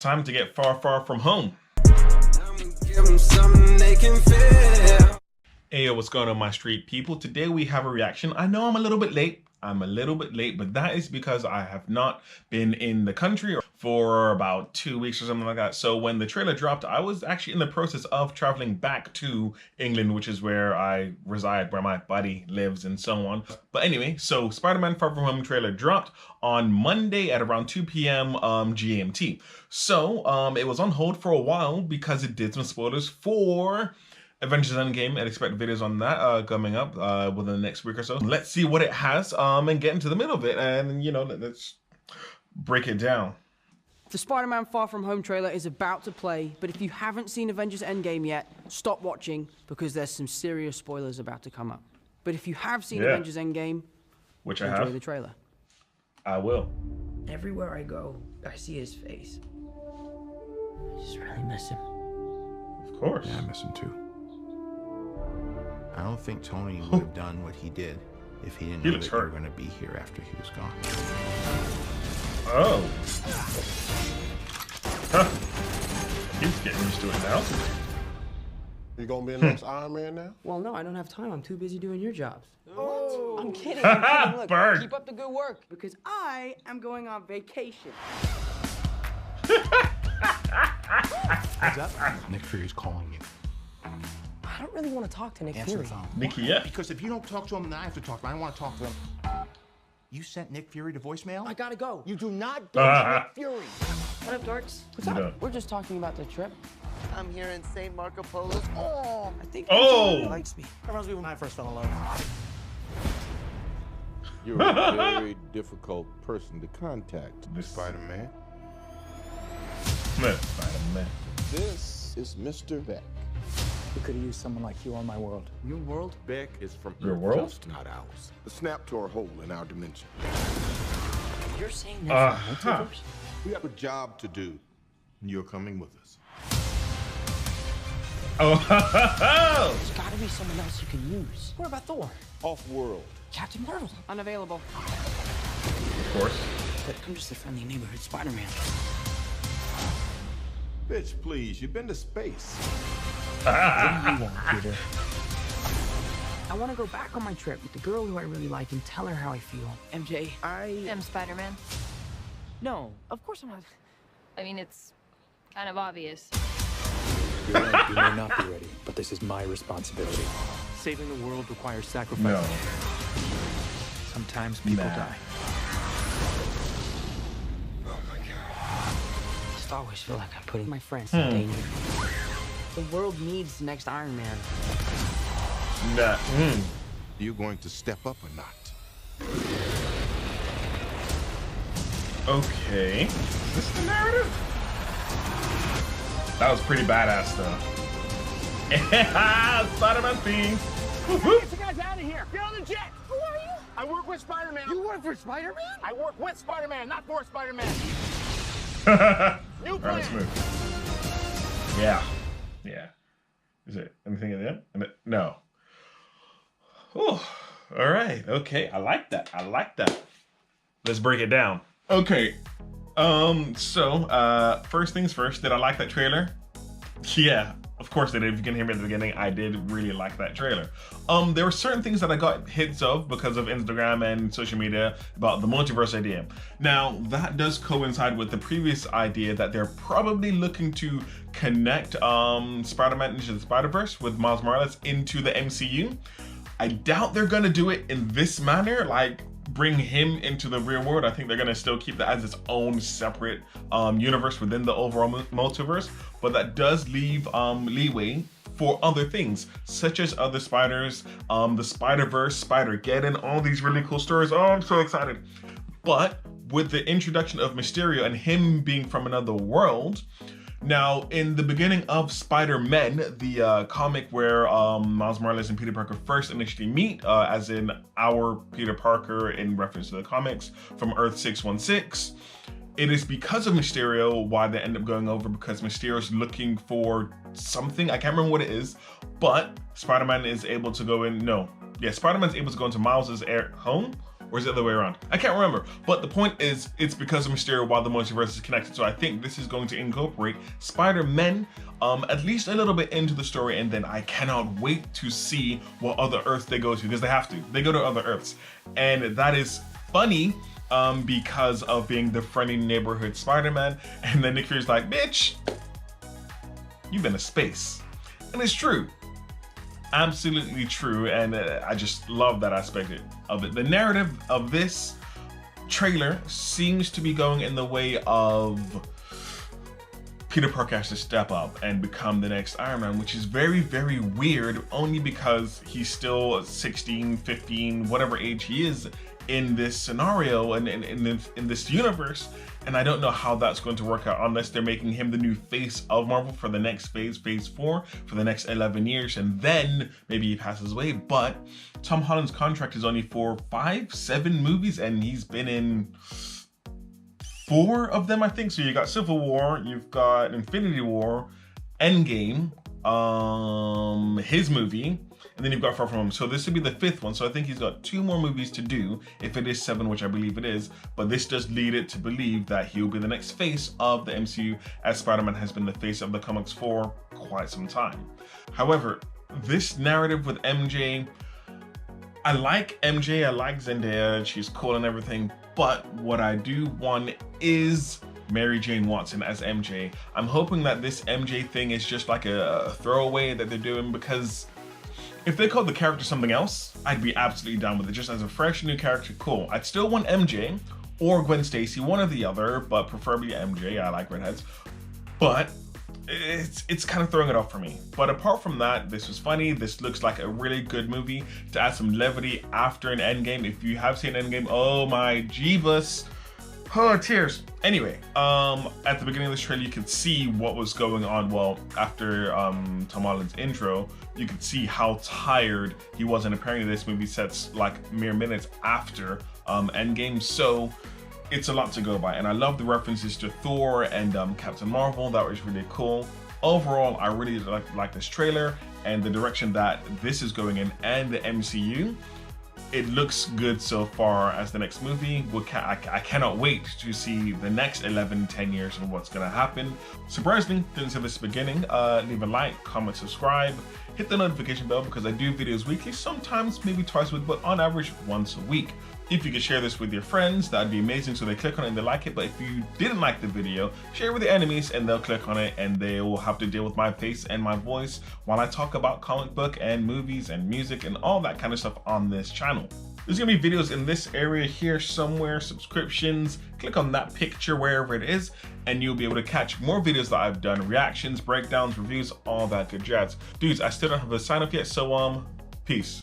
Time to get far, far from home. Hey, yo, what's going on, my street people? Today we have a reaction. I know I'm a little bit late. But that is because I have not been in the country for about 2 weeks or something like that. So when the trailer dropped, I was actually in the process of traveling back to England, which is where I reside, where my buddy lives and so on. But anyway, so Spider-Man Far From Home trailer dropped on Monday at around 2 p.m. GMT. So it was on hold for a while because it did some spoilers for Avengers Endgame, and expect videos on that coming up within the next week or so. Let's see what it has and get into the middle of it, and you know, let's break it down. The Spider-Man Far From Home trailer is about to play, but if you haven't seen Avengers Endgame yet, stop watching because there's some serious spoilers about to come up. But if you have seen Avengers Endgame, which I enjoy have, the trailer. I will. Everywhere I go, I see his face. I just really miss him. Of course. Yeah, I miss him too. I don't think Tony would have done what he did if he didn't know that you were going to be here after he was gone. Oh. Huh. He's getting used to it now. You gonna be the next Iron Man now? Well, no, I don't have time. I'm too busy doing your jobs. Oh, I'm kidding. Look, Bird. keep up the good work because I am going on vacation. What's up? Nick Fury's calling you. I don't really want to talk to Nick Answer Fury. the phone. Nikki, yeah. Because if you don't talk to him, then I have to talk to him. I don't want to talk to him. You sent Nick Fury to voicemail? I gotta go. You do not go Nick Fury. What up, dorks? What's up? We're just talking about the trip. I'm here in St. Marco Polo. Oh, I think Oh. he likes me. That reminds me when I first fell in love. You're a very difficult person to contact. Spider-Man. Spider-Man. This is Mr. Beck. We could have used someone like you on my world. Your world? Beck is from Your Earth, world? just not ours. The snap to our hole in our dimension. You're saying that's the multiverse? We have a job to do, and you're coming with us. Oh. There's gotta be someone else you can use. What about Thor? Off-world. Captain Marvel? Unavailable. Of course. But I'm just a friendly neighborhood Spider-Man. Bitch, please, you've been to space. What do you want, Peter? I want to go back on my trip with the girl who I really like and tell her how I feel. MJ, I am Spider-Man. No, of course I'm not. I mean, it's kind of obvious. You're right, you may not be ready, but this is my responsibility. Saving the world requires sacrifice. No. Sometimes people die. Oh my God. I just always feel like I'm putting my friends in danger. The world needs the next Iron Man. Nah. You going to step up or not? Okay. Is this the narrative? That was pretty badass though. Spider-Man theme. Get the guys out of here! Get on the jet! Who are you? I work with Spider-Man. You work for Spider-Man? I work with Spider-Man, not for Spider-Man. New plan. Smooth. Yeah. Yeah. Is it anything in the end? No. Oh, all right. Okay. I like that. Let's break it down. Okay. So, first things first, did I like that trailer? Yeah, of course I did. If you can hear me at the beginning, I did really like that trailer. There were certain things that I got hints of because of Instagram and social media about the multiverse idea. Now, that does coincide with the previous idea that they're probably looking to connect Spider-Man into the Spider-Verse with Miles Morales into the MCU. I doubt they're gonna do it in this manner, like bring him into the real world. I think they're gonna still keep that as its own separate universe within the overall multiverse, but that does leave leeway for other things, such as other spiders, the Spider-Verse, Spider-Geddon, all these really cool stories. Oh, I'm so excited. But with the introduction of Mysterio and him being from another world, now, in the beginning of Spider-Man, the comic where Miles Morales and Peter Parker first initially meet, as in our Peter Parker in reference to the comics from Earth 616, it is because of Mysterio why they end up going over, because Mysterio's looking for something. I can't remember what it is, but Spider-Man is able to go in. Spider-Man's able to go into Miles's home, Or is it the other way around? I can't remember. But the point is, it's because of Mysterio while the multiverse is connected. So I think this is going to incorporate Spider-Man at least a little bit into the story, and then I cannot wait to see what other Earths they go to, because they have to. They go to other Earths. And that is funny because of being the friendly neighborhood Spider-Man. And then Nick Fury's like, bitch, you've been to space. And it's true. Absolutely true, and I just love that aspect of it. The narrative of this trailer seems to be going in the way of Peter Parker has to step up and become the next Iron Man, which is very, very weird, only because he's still 16, 15, whatever age he is in this scenario and in this universe. And I don't know how that's going to work out unless they're making him the new face of Marvel for the next phase 4, for the next 11 years, and then maybe he passes away. But Tom Holland's contract is only for 5, 7 movies, and he's been in 4 of them, I think. So you got Civil War, you've got Infinity War, Endgame, his movie, and then you've got Far From Home. So this would be the 5th one. So I think he's got 2 more movies to do, if it is 7, which I believe it is. But this does lead it to believe that he'll be the next face of the MCU, as Spider-Man has been the face of the comics for quite some time. However, this narrative with MJ, I like MJ, I like Zendaya, she's cool and everything, but what I do want is Mary Jane Watson as MJ. I'm hoping that this MJ thing is just like a throwaway that they're doing, because if they called the character something else, I'd be absolutely down with it. Just as a fresh new character, cool. I'd still want MJ or Gwen Stacy, one or the other, but preferably MJ. I like redheads. But it's kind of throwing it off for me. But apart from that, this was funny. This looks like a really good movie to add some levity after an Endgame. If you have seen Endgame, oh my jeebus. Oh, tears. Anyway, at the beginning of this trailer, you could see what was going on. Well, after Tom Holland's intro, you could see how tired he was, and apparently this movie sets like mere minutes after Endgame, so it's a lot to go by. And I love the references to Thor and Captain Marvel. That was really cool. Overall, I really like this trailer and the direction that this is going in, and the MCU. It looks good so far as the next movie. I cannot wait to see the next 11, 10 years and what's gonna happen. Surprisingly, didn't say this at the beginning, leave a like, comment, subscribe, hit the notification bell, because I do videos weekly, sometimes maybe twice a week, but on average once a week. If you could share this with your friends, that'd be amazing, so they click on it and they like it. But if you didn't like the video, share it with your enemies and they'll click on it, and they will have to deal with my face and my voice while I talk about comic book and movies and music and all that kind of stuff on this channel. There's gonna be videos in this area here somewhere, subscriptions. Click on that picture wherever it is, and you'll be able to catch more videos that I've done, reactions, breakdowns, reviews, all that good jazz. Dudes, I still don't have a sign up yet, so peace.